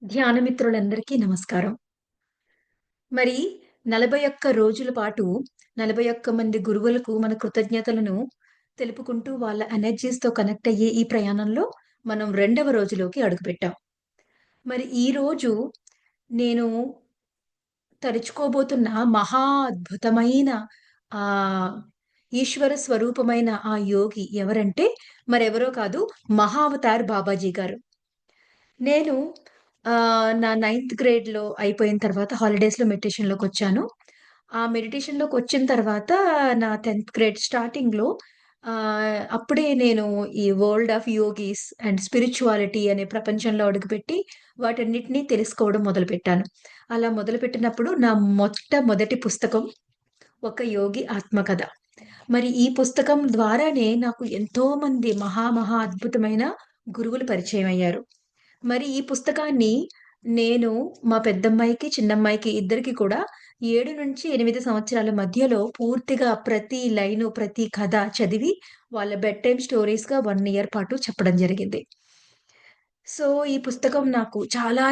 ధ్యానమిత్రులందరికీ నమస్కారం. మరి 41 రోజుల పాటు 41 మంది గురువులకు మన కృతజ్ఞతలను తెలుపుకుంటూ వాళ్ళ ఎనర్జీస్‌తో కనెక్ట్ అయ్యే ఈ ప్రయాణంలో మనం రెండవ రోజులోకి అడుగుపెట్టాం. మరి ఈరోజు నేను తలుచుకోబోతున్న మహా అద్భుతమైన ఆహ్, ఈశ్వర స్వరూపమైన ఆ యోగి ఎవరంటే మరెవరో కాదు, మహావతార్ బాబాజీ గారు. నేను నా నైన్త్ గ్రేడ్‌లో అయిపోయిన తర్వాత హాలిడేస్‌లో మెడిటేషన్‌లోకొచ్చాను. ఆ మెడిటేషన్‌లోకొచ్చిన తర్వాత నా 10థ్ గ్రేడ్ స్టార్టింగ్‌లో అప్పుడే నేను ఈ world of yogis and spirituality అనే ప్రపంచంలో అడుగుపెట్టి వాటన్నిటిని తెలుసుకోవడం మొదలుపెట్టాను. అలా మొదలుపెట్టినప్పుడు నా మొట్టమొదటి పుస్తకం ఒక యోగి ఆత్మకథ. మరి ఈ పుస్తకం ద్వారానే నాకు ఎంతోమంది మహా అద్భుతమైన గురువులు పరిచయమయ్యారు. మరి ఈ పుస్తకాన్ని నేను మా పెద్దమ్మాయికి, చిన్నమ్మాయికి ఇద్దరికీ కూడా 7-8 సంవత్సరాల మధ్యలో పూర్తిగా ప్రతి లైను, ప్రతి కథ చదివి వాళ్ళ బెడ్ టైమ్ స్టోరీస్‌గా 1 ఇయర్ పాటు చెప్పడం జరిగింది. సో, ఈ పుస్తకం నాకు చాలా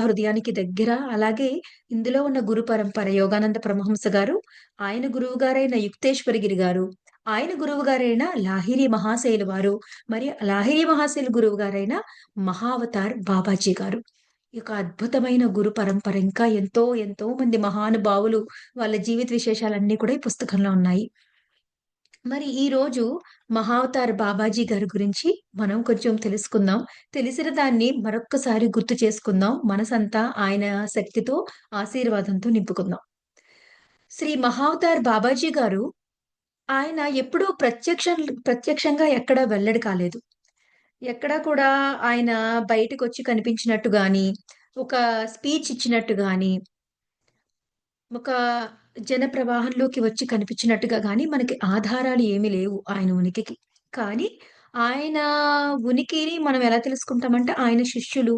హృదయానికి దగ్గర. అలాగే ఇందులో ఉన్న గురు పరంపర యోగానంద పరమహంస గారు, ఆయన గురువుగారైన యుక్తేశ్వరగిరి గారు, ఆయన గురువుగారైన లాహిరి మహాశయులు వారు, మరి లాహిరి మహాశయులు గురువుగారైన మహావతార్ బాబాజీ గారు. ఈ యొక్క అద్భుతమైన గురు పరంపర ఇంకా ఎంతో మంది మహానుభావులు వాళ్ళ జీవిత విశేషాలన్నీ కూడా ఈ పుస్తకంలో ఉన్నాయి. మరి ఈరోజు మహావతార్ బాబాజీ గారి గురించి మనం కొంచెం తెలుసుకుందాం. తెలిసిన దాన్ని మరొక్కసారి గుర్తు చేసుకుందాం. మనసంతా ఆయన శక్తితో, ఆశీర్వాదంతో నింపుకుందాం. శ్రీ మహావతార్ బాబాజీ గారు ఆయన ఎప్పుడూ ప్రత్యక్షంగా ఎక్కడ వెల్లడి కాలేదు. ఎక్కడా కూడా ఆయన బయటకొచ్చి కనిపించినట్టు గాని, ఒక స్పీచ్ ఇచ్చినట్టు గాని, ఒక జన ప్రవాహంలోకి వచ్చి కనిపించినట్టుగా గాని మనకి ఆధారాలు ఏమి లేవు ఆయన ఉనికికి. కానీ ఆయన ఉనికిని మనం ఎలా తెలుసుకుంటామంటే ఆయన శిష్యులు,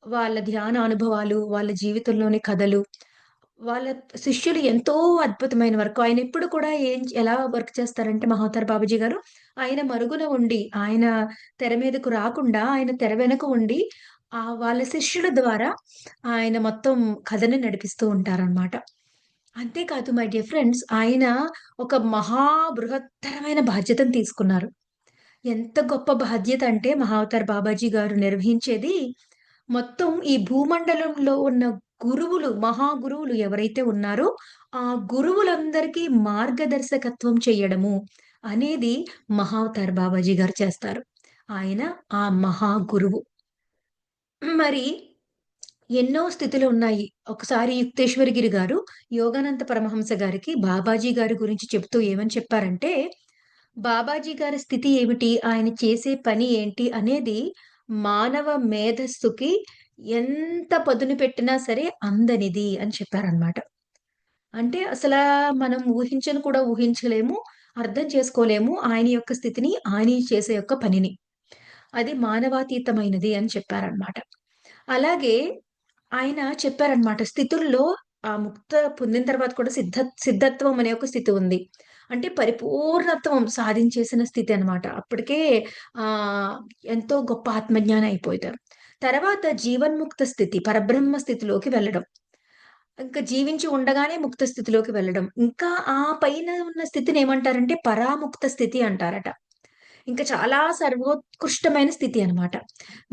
వాళ్ళ ధ్యాన అనుభవాలు, వాళ్ళ జీవితంలోని కథలు, వాళ్ళ శిష్యులు ఎంతో అద్భుతమైన వర్క్. ఆయనెప్పుడు కూడా ఎలా వర్క్ చేస్తారంటే మహావతార్ బాబాజీ గారు, ఆయన మరుగున ఉండి, ఆయన తెర మీదకు రాకుండా ఆయన తెర వెనక ఉండి వాళ్ళ శిష్యుల ద్వారా ఆయన మొత్తం కథని నడిపిస్తూ ఉంటారనమాట. అంతేకాదు మై డియర్ ఫ్రెండ్స్, ఆయన ఒక బృహత్తరమైన బాధ్యతను తీసుకున్నారు. ఎంత గొప్ప బాధ్యత అంటే మహావతార్ బాబాజీ గారు నిర్వహించేది, మొత్తం ఈ భూమండలంలో ఉన్న మహా గురువులు ఎవరైతే ఉన్నారో, ఆ గురువులందరికీ మార్గదర్శకత్వం చెయ్యడము అనేది మహావతార్ బాబాజీ గారు చేస్తారు. ఆయన ఆ మహా గురువు. మరి ఎన్నో స్థితులున్నాయి. ఒకసారి యుక్తేశ్వరగిరి గారు యోగానంద పరమహంస గారికి బాబాజీ గారి గురించి చెప్తూ ఏమని చెప్పారంటే, బాబాజీ గారి స్థితి ఏమిటి? ఆయన చేసే పని ఏంటి? అనేది మానవ మేధస్సుకి ఎంత పదును పెట్టినా సరే అందనిది అని చెప్పారనమాట. అంటే అసలా మనం ఊహించను కూడా ఊహించలేము. అర్థం చేసుకోలేము ఆయన యొక్క స్థితిని, ఆయన చేసే యొక్క పనిని. అది మానవాతీతమైనది అని చెప్పారనమాట. అలాగే ఆయన చెప్పారనమాట. స్థితుల్లో ముక్త పొందిన తర్వాత కూడా సిద్ధత్వం అనే ఒక స్థితి ఉంది. అంటే పరిపూర్ణత్వం సాధించేసిన స్థితి అనమాట. అప్పటికే ఆహ్, ఎంతో గొప్ప ఆత్మజ్ఞాని అయిపోతారు. తర్వాత జీవన్ముక్త స్థితి, పరబ్రహ్మ స్థితిలోకి వెళ్ళడం. ఇంకా జీవించి ఉండగానే ముక్త స్థితిలోకి వెళ్ళడం. ఇంకా ఆ పైన ఉన్న స్థితిని ఏమంటారంటే పరాముక్త స్థితి అంటారట. ఇంకా చాలా సర్వోత్కృష్టమైన స్థితి అన్నమాట.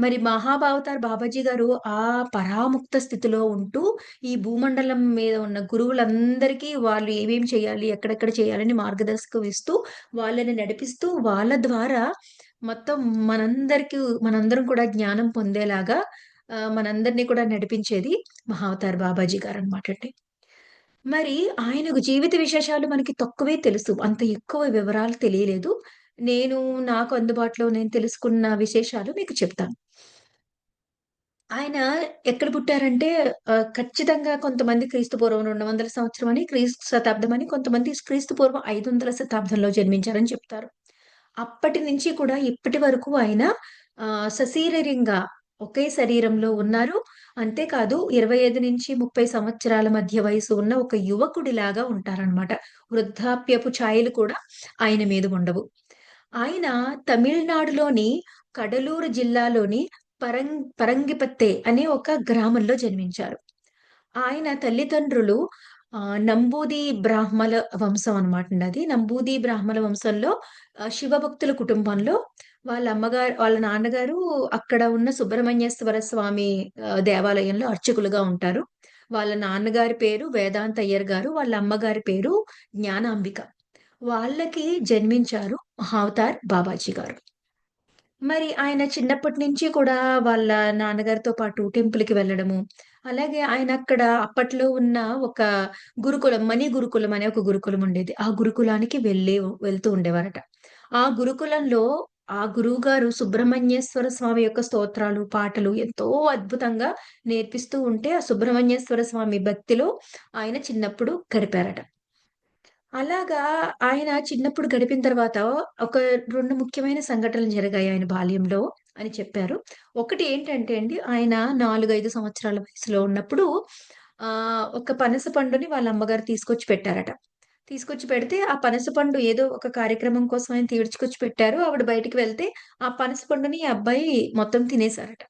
మరి మహాభావతార్ బాబాజీ గారు ఆ పరాముక్త స్థితిలో ఉంటూ, ఈ భూమండలం మీద ఉన్న గురువులందరికీ వాళ్ళు ఏమేమి చేయాలి, ఎక్కడెక్కడ చేయాలని మార్గదర్శకం ఇస్తూ, వాళ్ళని నడిపిస్తూ, వాళ్ళ ద్వారా మొత్తం మనందరం కూడా జ్ఞానం పొందేలాగా మనందరిని కూడా నడిపించేది మహావతార్ బాబాజీ గారనమాటండి. మరి ఆయనకు జీవిత విశేషాలు మనకి తక్కువే తెలుసు. అంత ఎక్కువ వివరాలు తెలియలేదు. నేను నాకు అందుబాటులో నేను తెలుసుకున్న విశేషాలు మీకు చెప్తాను. ఆయన ఎక్కడ పుట్టారంటే ఖచ్చితంగా కొంతమంది క్రీస్తు పూర్వం 200 సంవత్సరం అని, క్రీస్తు శతాబ్దం అని, కొంతమంది క్రీస్తు పూర్వం 500 శతాబ్దంలో జన్మించారని చెప్తారు. అప్పటి నుంచి కూడా ఇప్పటి వరకు ఆయన సశరీరంగా ఒకే శరీరంలో ఉన్నారు. అంతేకాదు 25-30 సంవత్సరాల మధ్య వయసు ఉన్న ఒక యువకుడిలాగా ఉంటారనమాట. వృద్ధాప్యపు ఛాయలు కూడా ఆయన మీద ఉండవు. ఆయన తమిళనాడులోని కడలూరు జిల్లాలోని పరంగిపత్తే అనే ఒక గ్రామంలో జన్మించారు. ఆయన తల్లిదండ్రులు నంబూది బ్రాహ్మల వంశం అనమాటండి అది. నంబూది బ్రాహ్మణ వంశంలో శివభక్తుల కుటుంబంలో వాళ్ళ నాన్నగారు అక్కడ ఉన్న సుబ్రహ్మణ్యేశ్వర స్వామి దేవాలయంలో అర్చకులుగా ఉంటారు. వాళ్ళ నాన్నగారి పేరు వేదాంత్ అయ్యర్ గారు. వాళ్ళ అమ్మగారి పేరు జ్ఞానాంబిక. వాళ్ళకి జన్మించారు మహావతార్ బాబాజీ గారు. మరి ఆయన చిన్నప్పటి నుంచి కూడా వాళ్ళ నాన్నగారితో పాటు టెంపుల్‌కి వెళ్ళడము, అలాగే ఆయన అక్కడ అప్పట్లో ఉన్న ఒక గురుకులం, మణి గురుకులం అనే ఒక గురుకులం ఉండేది. ఆ గురుకులానికి వెళ్తూ ఉండేవారట. ఆ గురుకులంలో ఆ గురువుగారు సుబ్రహ్మణ్యేశ్వర స్వామి యొక్క స్తోత్రాలు, పాటలు ఎంతో అద్భుతంగా నేర్పిస్తూ ఉంటే, ఆ సుబ్రహ్మణ్యేశ్వర స్వామి భక్తిలో ఆయన చిన్నప్పుడు గడిపారట. అలాగా ఆయన చిన్నప్పుడు గడిపిన తర్వాత ఒక 2 ముఖ్యమైన సంఘటనలు జరిగాయి ఆయన బాల్యంలో అని చెప్పారు. ఒకటి ఏంటంటే అండి, ఆయన 4, 5 సంవత్సరాల వయసులో ఉన్నప్పుడు ఒక పనస పండుని వాళ్ళ అమ్మగారు తీసుకొచ్చి పెట్టారట. తీసుకొచ్చి పెడితే ఆ పనస పండు ఏదో ఒక కార్యక్రమం కోసం ఆయన తీసుకొచ్చి పెట్టారు. ఆవిడ బయటికి వెళ్తే ఆ పనస పండుని ఈ అబ్బాయి మొత్తం తినేసారట.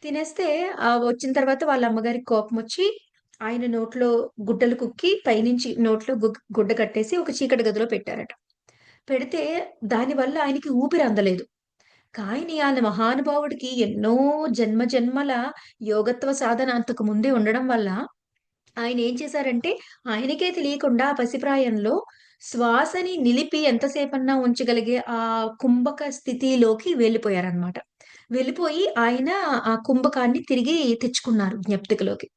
తినేస్తే వచ్చిన తర్వాత వాళ్ళ అమ్మగారికి కోపమొచ్చి, ఆయన నోట్లో గుడ్డలు కుక్కి పైనుంచి నోట్లో గుడ్డ కట్టేసి ఒక చీకటి గదిలో పెట్టారట. పెడితే దానివల్ల ఆయనకి ఊపిరి అందలేదు. కానీ ఆయన మహానుభావుడికి ఎన్నో జన్మల యోగత్వ సాధన అంతకు ముందే ఉండడం వల్ల ఆయనేం చేశారంటే, ఆయనకే తెలియకుండా ఆ పసిప్రాయంలో శ్వాసని నిలిపి ఎంతసేపన్నా ఉంచగలిగే ఆ కుంభక స్థితిలోకి వెళ్ళిపోయారనమాట. వెళ్ళిపోయి ఆయన ఆ కుంభకాన్ని తిరిగి తెచ్చుకున్నారు జ్ఞప్తికలోకి.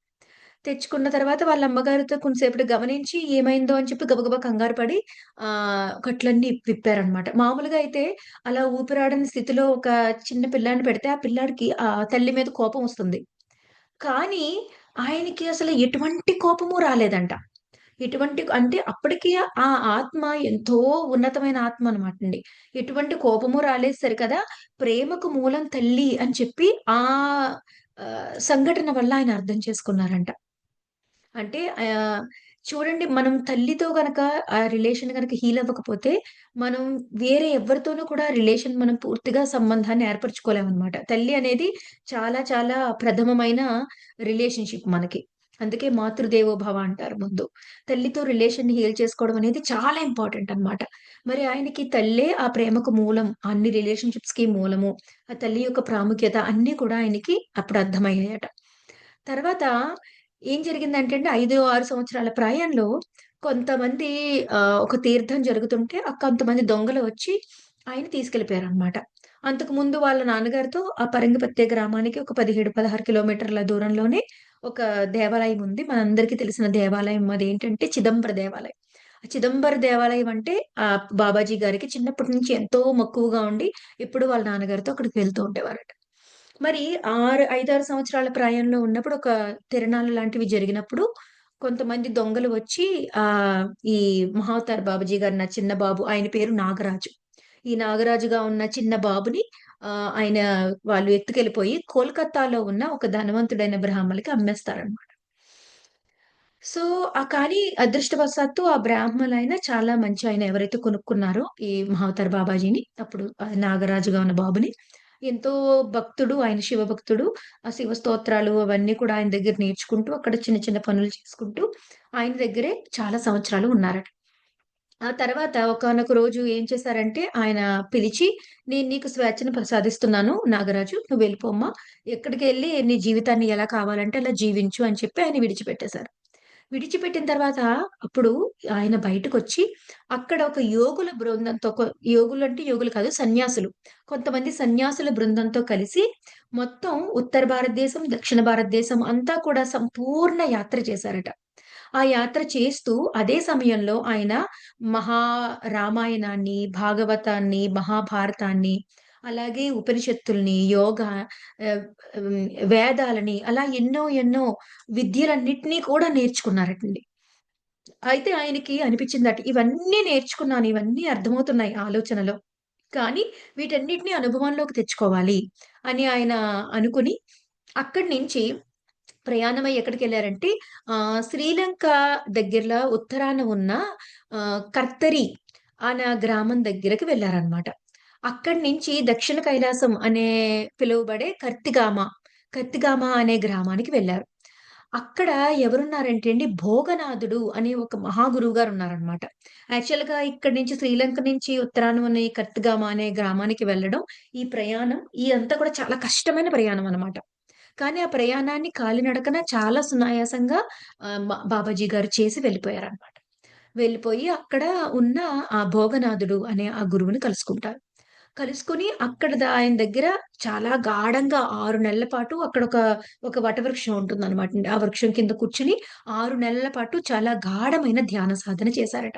తెచ్చుకున్న తర్వాత వాళ్ళ అమ్మగారితో కొంతసేపటి గమనించి ఏమైందో అని చెప్పి గబగబా కంగారు పడి కట్లన్నీ విప్పారనమాట. మామూలుగా అయితే అలా ఊపిరాడని స్థితిలో ఒక చిన్న పిల్లాడిని పెడితే ఆ పిల్లాడికి ఆ తల్లి మీద కోపం వస్తుంది. కానీ ఆయనకి అసలు ఎటువంటి కోపము రాలేదంట. ఎటువంటి అంటే అప్పటికి ఆ ఆత్మ ఎంతో ఉన్నతమైన ఆత్మ అనమాటండి. ఎటువంటి కోపము రాలేదు సరికదా, ప్రేమకు మూలం తల్లి అని చెప్పి సంఘటన వల్ల ఆయన అర్థం చేసుకున్నారంట. అంటే చూడండి, మనం తల్లితో గనక ఆ రిలేషన్ గనక హీల్ అవ్వకపోతే, మనం వేరే ఎవ్వరితోనూ కూడా రిలేషన్ మనం పూర్తిగా సంబంధాన్ని ఏర్పరచుకోలేమనమాట. తల్లి అనేది చాలా చాలా ప్రథమమైన రిలేషన్‌షిప్ మనకి. అందుకే మాతృదేవో భవ అంటారు ముందు. తల్లితో రిలేషన్‌ని హీల్ చేసుకోవడం అనేది చాలా ఇంపార్టెంట్ అన్నమాట. మరి ఆయనకి తల్లే ఆ ప్రేమకు మూలం. అన్ని రిలేషన్‌షిప్స్‌కి మూలము. ఆ తల్లి యొక్క ప్రాముఖ్యత అన్నీ కూడా ఆయనకి అప్పుడు అర్థమయ్యాయట. తర్వాత ఏం జరిగిందంటే అండి, 5, 6 సంవత్సరాల ప్రాయంలో కొంతమంది ఒక తీర్థం జరుగుతుంటే కొంతమంది దొంగలు వచ్చి ఆయన్ని తీసుకెళ్ళిపోయారన్నమాట. అంతకుముందు వాళ్ళ నాన్నగారితో ఆ పరంగిపత్తే గ్రామానికి ఒక 17, 16 కిలోమీటర్ల దూరంలోనే ఒక దేవాలయం ఉంది. మనందరికీ తెలిసిన దేవాలయం అదేంటంటే చిదంబర దేవాలయం. ఆ చిదంబర దేవాలయం అంటే బాబాజీ గారికి చిన్నప్పటి నుంచి ఎంతో మక్కువగా ఉండి ఎప్పుడు వాళ్ళ నాన్నగారితో అక్కడికి వెళ్తూ ఉండేవారట. మరి 5, 6 సంవత్సరాల ప్రాయంలో ఉన్నప్పుడు ఒక తిరణాలు లాంటివి జరిగినప్పుడు కొంతమంది దొంగలు వచ్చి ఈ మహావతార్ బాబూజీ గారి నా చిన్న బాబు ఆయన పేరు నాగరాజు. ఈ నాగరాజుగా ఉన్న చిన్న బాబుని ఆయన వాళ్ళు ఎత్తుకెళ్ళిపోయి కోల్‌కత్తాలో ఉన్న ఒక ధనవంతుడైన బ్రాహ్మలకి అమ్మేస్తారనమాట. సో, కానీ అదృష్టవశాత్తు ఆ బ్రాహ్మలాయన చాలా మంచాయన ఎవరైతే కొనుక్కున్నారో ఈ మహావతార్ బాబాజీని, అప్పుడు నాగరాజుగా ఉన్న బాబుని, ఎంతో భక్తుడు. ఆయన శివభక్తుడు. ఆ శివ స్తోత్రాలు అవన్నీ కూడా ఆయన దగ్గర నేర్చుకుంటూ, అక్కడ చిన్న చిన్న పనులు చేసుకుంటూ, ఆయన దగ్గరే చాలా సంవత్సరాలు ఉన్నారట. ఆ తర్వాత ఒకానొక రోజు ఏం చేశారంటే, ఆయన పిలిచి, "నేను నీకు స్వేచ్ఛను ప్రసాదిస్తున్నాను నాగరాజు. నువ్వెళ్ళిపోమ్మా. ఎక్కడికెళ్ళి నీ జీవితాన్ని ఎలా కావాలంటే అలా జీవించు" అని చెప్పి ఆయన విడిచిపెట్టేశారు. విడిచిపెట్టిన తర్వాత అప్పుడు ఆయన బయటకొచ్చి, అక్కడ ఒక యోగుల బృందంతో యోగులంటే యోగులు కాదు, సన్యాసులు. కొంతమంది సన్యాసుల బృందంతో కలిసి మొత్తం ఉత్తర భారతదేశం, దక్షిణ భారతదేశం అంతా కూడా సంపూర్ణ యాత్ర చేశారట. ఆ యాత్ర చేస్తూ అదే సమయంలో ఆయన మహా రామాయణాన్ని, భాగవతాన్ని, మహాభారతాన్ని, అలాగే ఉపనిషత్తుల్ని, యోగా, ఆహ్, హ్మ్, వేదాలని అలా ఎన్నో ఎన్నో విద్యలన్నిటిని కూడా నేర్చుకున్నారటండి. అయితే ఆయనకి అనిపించిందట, ఇవన్నీ నేర్చుకున్నాను, ఇవన్నీ అర్థమవుతున్నాయి ఆలోచనలో. కానీ వీటన్నిటిని అనుభవంలోకి తెచ్చుకోవాలి అని ఆయన అనుకుని, అక్కడి నుంచి ప్రయాణమై ఎక్కడికెళ్లారంటే శ్రీలంక దగ్గరలో ఉత్తరాన ఉన్న కర్తరి అనే గ్రామం దగ్గరకి వెళ్లారన్నమాట. అక్కడి నుంచి దక్షిణ కైలాసం అనే పిలువబడే కత్తిగామ అనే గ్రామానికి వెళ్లారు. అక్కడ ఎవరున్నారంటే అండి, భోగనాథుడు అనే ఒక మహాగురువు గారున్నారనమాట. యాక్చువల్‌గా ఇక్కడి నుంచి శ్రీలంక నుంచి ఉత్తరాన ఉన్న ఈ కత్తిగామ అనే గ్రామానికి వెళ్ళడం, ఈ ప్రయాణం ఇదంతా కూడా చాలా కష్టమైన ప్రయాణం అనమాట. కానీ ఆ ప్రయాణాన్ని కాలినడకన చాలా సునాయాసంగా బాబాజీ గారు చేసి వెళ్ళిపోయారనమాట. వెళ్ళిపోయి అక్కడ ఉన్న ఆ భోగనాథుడు అనే ఆ గురువుని కలుసుకుంటారు. కలుసుకొని అక్కడ ఆయన దగ్గర చాలా గాఢంగా 6 నెలల పాటు ఒక వటవృక్షం ఉంటుందనమాటండి. ఆ వృక్షం కింద కూర్చొని 6 నెలల పాటు చాలా గాఢమైన ధ్యాన సాధన చేశారట.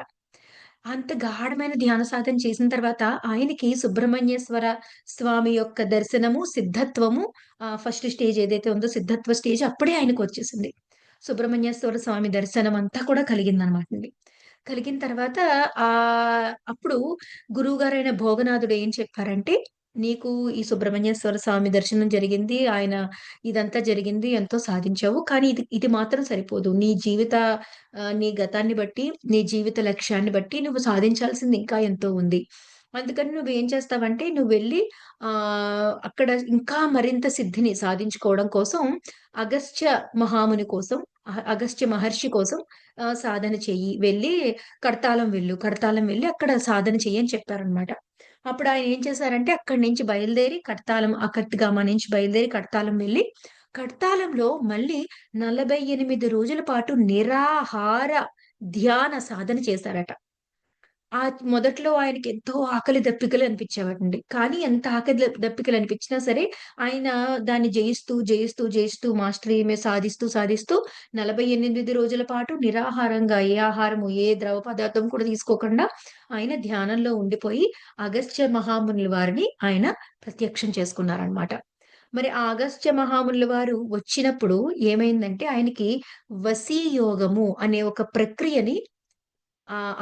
అంత గాఢమైన ధ్యాన సాధన చేసిన తర్వాత ఆయనకి సుబ్రహ్మణ్యేశ్వర స్వామి యొక్క దర్శనము, సిద్ధత్వము ఫస్ట్ స్టేజ్ ఏదైతే ఉందో సిద్ధత్వ స్టేజ్ అప్పుడే ఆయనకొచ్చేసింది. సుబ్రహ్మణ్యేశ్వర స్వామి దర్శనం అంతా కూడా కలిగిందనమాటండి. కలిగిన తర్వాత అప్పుడు గురువుగారైన భోగనాథుడు ఏం చెప్పారంటే, "నీకు ఈ సుబ్రహ్మణ్యేశ్వర స్వామి దర్శనం జరిగింది. ఆయన ఇదంతా జరిగింది. ఎంతో సాధించావు. కానీ ఇది మాత్రం సరిపోదు. నీ గతాన్ని బట్టి, నీ జీవిత లక్ష్యాన్ని బట్టి నువ్వు సాధించాల్సింది ఇంకా ఎంతో ఉంది. అందుకని నువ్వేం చేస్తావంటే, నువ్వెళ్ళి అక్కడ ఇంకా మరింత సిద్ధిని సాధించుకోవడం కోసం అగస్త్య మహాముని కోసం, అగస్త్య మహర్షి కోసం సాధన చెయ్యి. వెళ్ళి కడతాళం వెళ్లి అక్కడ సాధన చెయ్యి" అని చెప్పారనమాట. అప్పుడు ఆయన ఏం చేశారంటే అక్కడి నుంచి బయలుదేరి కత్తిగామ నుంచి బయలుదేరి కడతాళం వెళ్లి, కడతాళంలో మళ్ళీ 48 రోజుల పాటు నిరాహార ధ్యాన సాధన చేశారట. మొదట్లో ఆయనకెంతో ఆకలి దప్పికలు అనిపిచ్చేవండి. కానీ ఎంత ఆకలి దప్పికలు అనిపించినా సరే, ఆయన దాన్ని జయిస్తూ మాస్టరీ సాధిస్తూ 48 రోజుల పాటు నిరాహారంగా ఏ ఆహారము, ఏ ద్రవ పదార్థం కూడా తీసుకోకుండా ఆయన ధ్యానంలో ఉండిపోయి, అగస్త్య మహామునుల వారిని ఆయన ప్రత్యక్షం చేసుకున్నారనమాట. మరి ఆ అగస్త్య మహామునుల వారు వచ్చినప్పుడు ఏమైందంటే, ఆయనకి వశీయోగము అనే ఒక ప్రక్రియని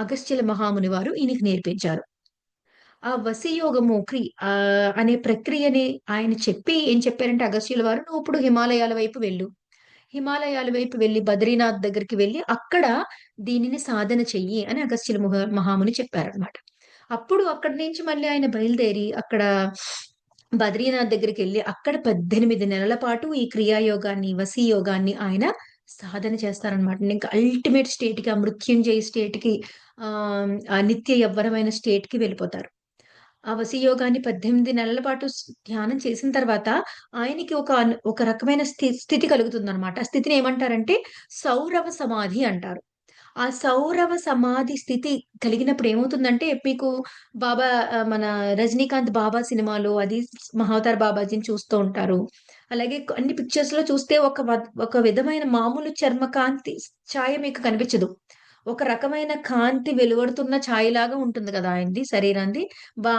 అగస్త్యుల మహాముని వారు ఈయనకి నేర్పించారు. ఆ వశీయోగము అనే ప్రక్రియని ఆయన చెప్పి ఏం చెప్పారంటే అగస్త్యుల వారు, "నువ్విప్పుడు హిమాలయాల వైపు వెళ్ళు. హిమాలయాల వైపు వెళ్లి బద్రీనాథ్ దగ్గరికి వెళ్లి అక్కడ దీనిని సాధన చెయ్యి" అని అగస్త్యుల మహాముని చెప్పారన్నమాట. అప్పుడు అక్కడి నుంచి మళ్ళీ ఆయన బయలుదేరి అక్కడ బద్రీనాథ్ దగ్గరికెళ్లి అక్కడ 18 నెలల పాటు ఈ క్రియాయోగాన్ని, వశీయోగాన్ని ఆయన సాధన చేస్తారనమాట. ఇంక అల్టిమేట్ స్టేట్‌కి, ఆ మృత్యుంజయ స్టేట్‌కి ఆ నిత్య యవ్వనమైన స్టేట్‌కి వెళ్ళిపోతారు. ఆ వశీయోగాన్ని 18 నెలల పాటు ధ్యానం చేసిన తర్వాత ఆయనకి ఒక రకమైన స్థితి కలుగుతుందనమాట. ఆ స్థితిని ఏమంటారంటే సౌరవ సమాధి అంటారు. ఆ సౌరవ సమాధి స్థితి కలిగినప్పుడు ఏమవుతుందంటే, మీకు మన 'రజనీకాంత్' 'బాబా' సినిమాలో అది 'మహావతార్ బాబాజీని' చూస్తూ ఉంటారు. అలాగే అన్ని పిక్చర్స్‌లో చూస్తే ఒక విధమైన మామూలు చర్మ కాంతి ఛాయ మీకు కనిపించదు. ఒక రకమైన కాంతి వెలువడుతున్న ఛాయలాగా ఉంటుంది గదా! ఆయనది శరీరానిది.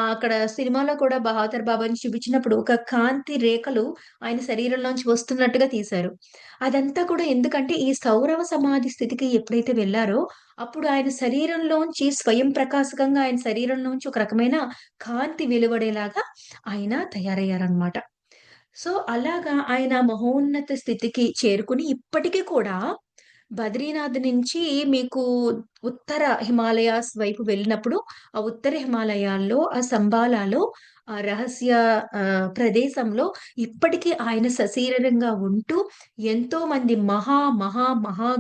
అక్కడ సినిమాలో కూడా 'బహాదర్ బాబాని' చూపించినప్పుడు ఒక కాంతి రేఖలు ఆయన శరీరంలోంచి వస్తున్నట్టుగా తీశారు. అదంతా కూడా ఎందుకంటే, ఈ సౌరవ సమాధి స్థితికి ఎప్పుడైతే వెళ్లారో, అప్పుడు ఆయన శరీరంలోంచి స్వయం ప్రకాశకంగా ఆయన శరీరంలోంచి ఒక రకమైన కాంతి వెలువడేలాగా ఆయన తయారయ్యారనమాట. సో, అలాగా ఆయన మహోన్నత స్థితికి చేరుకొని ఇప్పటికి కూడా బద్రీనాథ్ నుంచి మీకు ఉత్తర హిమాలయాస్ వైపు వెళ్ళినప్పుడు, ఆ ఉత్తర హిమాలయాల్లో, ఆ సంబాలాలో, ఆ రహస్య ప్రదేశంలో ఇప్పటికీ ఆయన సశరీరంగా ఉంటూ ఎంతోమంది మహా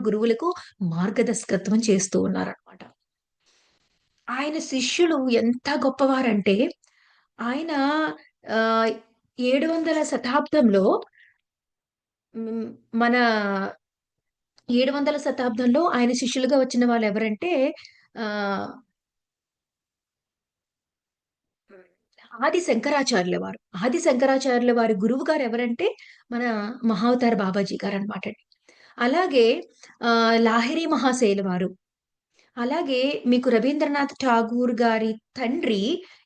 గురువులకు మార్గదర్శకత్వం చేస్తూ ఉన్నారనమాట. ఆయన శిష్యులు ఎంత గొప్పవారంటే, ఆయన ఆహ్, 700 శతాబ్దంలో హ్మ్. మన 700 శతాబ్దంలో ఆయన శిష్యులుగా వచ్చిన వాళ్ళెవరంటే ఆహ్, ఆది శంకరాచార్యుల వారు. ఆది శంకరాచార్యుల వారి గురువుగారు ఎవరంటే మన మహావతార్ బాబాజీ గారనమాటండి. అలాగే లాహిరి మహాశయుల వారు. అలాగే మీకు రవీంద్రనాథ్ ఠాగూర్ గారి తండ్రి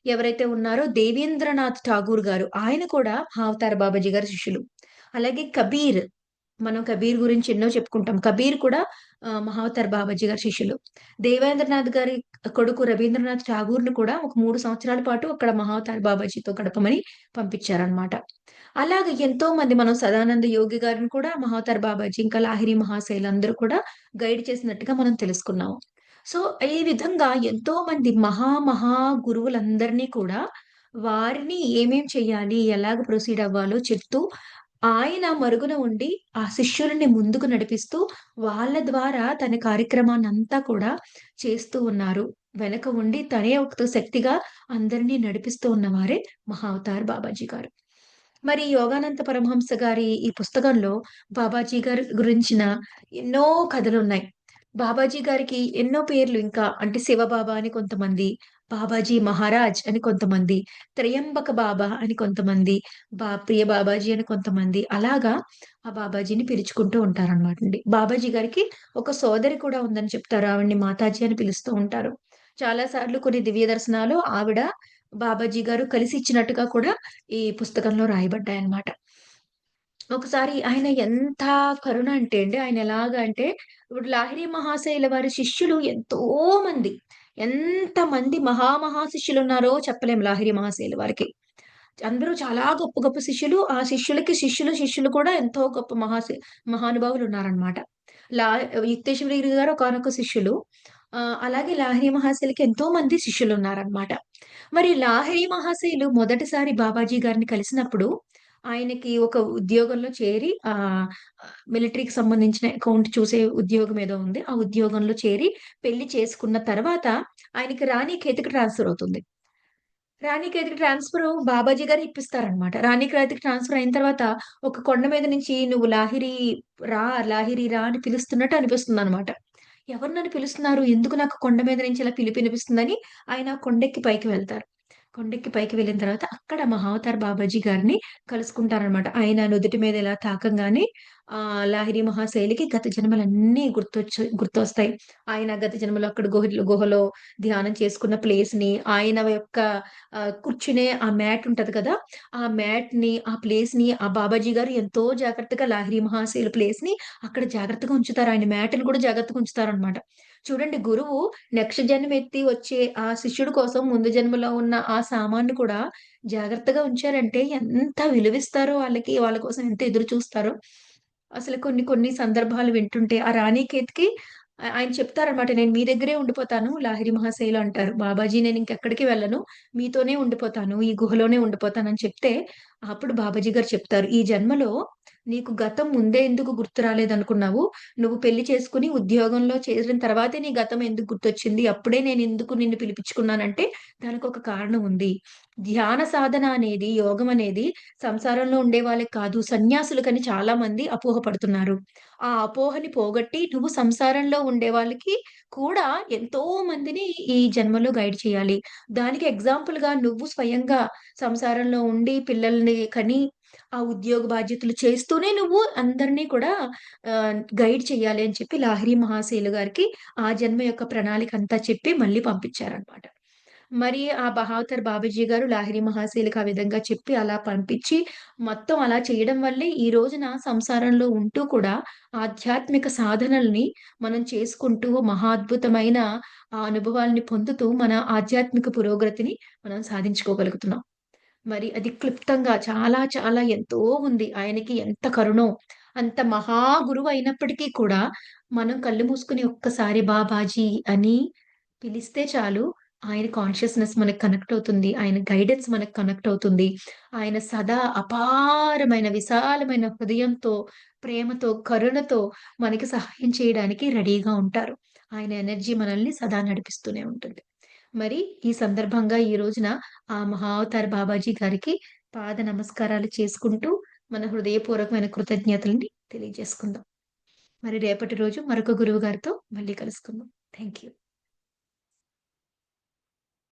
ఎవరైతే ఉన్నారో దేవేంద్రనాథ్ ఠాగూర్ గారు. ఆయన కూడా మహావతార్ బాబాజీ గారి శిష్యులు. అలాగే కబీర్ మనం కబీర్ గురించి ఎన్నో చెప్పుకుంటాం. కబీర్ కూడా మహావతార్ బాబాజీ గారి శిష్యులు. దేవేంద్రనాథ్ గారి కొడుకు రవీంద్రనాథ్ ఠాగూర్‌ని కూడా ఒక 3 సంవత్సరాల పాటు అక్కడ మహావతార్ బాబాజీతో గడపమని పంపించారనమాట. అలాగే ఎంతో మంది మనం సదానంద యోగి గారిని కూడా మహావతార్ బాబాజీ, ఇంకా లాహిరి మహాశయులందరూ కూడా గైడ్ చేసినట్టుగా మనం తెలుసుకున్నాము. సో, ఈ విధంగా ఎంతో మంది మహా గురువులందరినీ కూడా వారిని ఏమేం చెయ్యాలి, ఎలాగ ప్రొసీడ్ అవ్వాలో చెప్తూ, ఆయన మరుగున ఉండి ఆ శిష్యులని ముందుకు నడిపిస్తూ, వాళ్ళ ద్వారా తన కార్యక్రమాన్నంతా కూడా చేస్తూ ఉన్నారు. వెనక ఉండి తనే ఒక శక్తిగా అందరిని నడిపిస్తూ ఉన్నవారే మహావతార్ బాబాజీ గారు. మరి యోగానంద పరమహంస గారి ఈ పుస్తకంలో బాబాజీ గారి గురించిన ఎన్నో కథలున్నాయి. బాబాజీ గారికి ఎన్నో పేర్లు ఇంకా అంటే శివబాబా అని కొంతమంది, బాబాజీ మహారాజ్ అని కొంతమంది, త్రయంబక బాబా అని కొంతమంది, ప్రియ బాబాజీ అని కొంతమంది అలాగా ఆ బాబాజీని పిలుచుకుంటూ ఉంటారనమాటండి. బాబాజీ గారికి ఒక సోదరి కూడా ఉందని చెప్తారు. ఆవిడని మాతాజీ అని పిలుస్తూ ఉంటారు. చాలా సార్లు కొన్ని దివ్య దర్శనాలు ఆవిడ, బాబాజీ గారు కలిసి ఇచ్చినట్టుగా కూడా ఈ పుస్తకంలో రాయబడ్డాయన్నమాట. ఒకసారి ఆయన ఎంత కరుణ అంటే అండి, ఆయన ఎలాగా అంటే, ఇప్పుడు లాహిరి మహాశయుల వారి శిష్యులు ఎంతో మంది. ఎంతమంది మహా శిష్యులున్నారో చెప్పలేం లాహిరి మహాశయుల వారికి. అందరూ చాలా గొప్ప గొప్ప శిష్యులు. ఆ శిష్యులకి శిష్యులు కూడా ఎంతో గొప్ప మహానుభావులున్నారనమాట. లా యుక్తేశ్వరగిరి గారు ఒకానొక శిష్యులు. అలాగే లాహిరి మహాశయులకి ఎంతో మంది శిష్యులున్నారనమాట. మరి లాహిరి మహాశయులు మొదటిసారి బాబాజీ గారిని కలిసినప్పుడు, ఆయనకి ఒక ఉద్యోగంలో చేరి మిలిటరీకి సంబంధించిన అకౌంట్ చూసే ఉద్యోగం ఏదో ఉంది. ఆ ఉద్యోగంలో చేరి పెళ్లి చేసుకున్న తర్వాత ఆయనకి రాణిఖేత్‌కి ట్రాన్స్‌ఫర్ అవుతుంది. రాణిఖేత్‌కి ట్రాన్స్‌ఫరు బాబాజీ గారు ఇప్పిస్తారనమాట. రాణిఖేత్‌కి ట్రాన్స్‌ఫర్ అయిన తర్వాత ఒక కొండ మీద నుంచి "నువ్వు లాహిరి రా, లాహిరి రా" అని పిలుస్తున్నట్టు అనిపిస్తుందనమాట. ఎవరు నన్ను పిలుస్తున్నారు? ఎందుకు నాకు కొండ మీద నుంచి ఇలా పిలుపు వినిపిస్తుందని ఆయన కొండెక్కి పైకి వెళ్తారు. కొండెక్కి పైకి వెళ్ళిన తర్వాత అక్కడ మహావతార్ బాబాజీ గారిని కలుసుకుంటారనమాట. ఆయన నుదుటి మీద ఇలా తాకంగానే లాహిరి మహాశైలికి గత జన్మలన్నీ గుర్తొస్తాయి. ఆయన గత జన్మలో అక్కడ గుహలో ధ్యానం చేసుకున్న ప్లేస్‌ని, ఆయన యొక్క కూర్చునే ఆ మ్యాట్ ఉంటది కదా! ఆ మ్యాట్‌ని, ఆ ప్లేస్‌ని ఆ బాబాజీ గారు ఎంతో జాగ్రత్తగా లాహిరి మహాశయుల ప్లేస్‌ని అక్కడ జాగ్రత్తగా ఉంచుతారు. ఆయన మ్యాట్‌ని కూడా జాగ్రత్తగా ఉంచుతారనమాట. చూడండి గురువు నెక్స్ట్ జన్మ ఎత్తి వచ్చే ఆ శిష్యుడి కోసం ముందు జన్మలో ఉన్న ఆ సామాన్ని కూడా జాగ్రత్తగా ఉంచారంటే ఎంత విలువిస్తారో వాళ్ళకి, వాళ్ళ కోసం ఎంత ఎదురు చూస్తారో. అసలు కొన్ని కొన్ని సందర్భాలు వింటుంటే ఆ రాణికేత్‌కి ఆయన చెప్తారనమాట. "నేను మీ దగ్గరే ఉండిపోతాను లాహిరి మహాశయులు" అంటారు. "బాబాజీ నేనింకెక్కడికి వెళ్ళను. మీతోనే ఉండిపోతాను. ఈ గుహలోనే ఉండిపోతానని" చెప్తే, అప్పుడు బాబాజీ గారు చెప్తారు. "ఈ జన్మలో నీకు గతం ముందే ఎందుకు గుర్తు రాలేదనుకున్నావు? నువ్వు పెళ్లి చేసుకొని ఉద్యోగంలో చేరిన తర్వాతే నీ గతం ఎందుకు గుర్తొచ్చింది? అప్పుడే నేనెందుకు నిన్ను పిలిపించుకున్నానంటే దానికొక కారణం ఉంది. ధ్యాన సాధన అనేది, యోగం అనేది సంసారంలో ఉండే వాళ్ళకి కాదు, సన్యాసులకని చాలా మంది అపోహ పడుతున్నారు. ఆ అపోహని పోగొట్టి నువ్వు సంసారంలో ఉండే వాళ్ళకి కూడా ఎంతో మందిని ఈ జన్మలో గైడ్ చేయాలి. దానికి ఎగ్జాంపుల్‌గా నువ్వు స్వయంగా సంసారంలో ఉండి పిల్లల్ని కని ఆ ఉద్యోగ బాధ్యతలు చేస్తూనే నువ్వు అందరిని కూడా గైడ్ చేయాలి అని చెప్పి లాహిరి మహాశయులు గారికి ఆ జన్మ యొక్క ప్రణాళికంతా చెప్పి మళ్ళీ పంపించారనమాట. మరి ఆ బహావతర్ బాబాజీ గారు లాహిరి మహాశయులకి ఆ విధంగా చెప్పి అలా పంపించి, మొత్తం అలా చేయడం వల్లే ఈ రోజున సంసారంలో ఉంటూ కూడా ఆధ్యాత్మిక సాధనల్ని మనం చేసుకుంటూ మహా అద్భుతమైన ఆ అనుభవాల్ని పొందుతూ మన ఆధ్యాత్మిక పురోగతిని మనం సాధించుకోగలుగుతున్నాం. మరి అది క్లుప్తంగా చాలా చాలా ఎంతో ఉంది. ఆయనకి ఎంత కరుణో, అంత మహా గురువయినప్పటికీ కూడా మనం కళ్ళు మూసుకొని ఒక్కసారి బాబాజీ అని పిలిస్తే చాలు ఆయన కాన్షియస్‌నెస్ మనకు కనెక్ట్ అవుతుంది. ఆయన గైడెన్స్ మనకు కనెక్ట్ అవుతుంది. ఆయన సదా అపారమైన, విశాలమైన హృదయంతో, ప్రేమతో, కరుణతో మనకి సహాయం చేయడానికి రెడీగా ఉంటారు. ఆయన ఎనర్జీ మనల్ని సదా నడిపిస్తూనే ఉంటుంది. మరి ఈ సందర్భంగా ఈ రోజున ఆ మహావతార్ బాబాజీ గారికి పాద నమస్కారాలు చేసుకుంటూ, మన హృదయపూర్వకమైన కృతజ్ఞతలని తెలియజేసుకుందాం. మరి రేపటి రోజు మరొక గురువు గారితో మళ్ళీ కలుసుకుందాం. Thank you.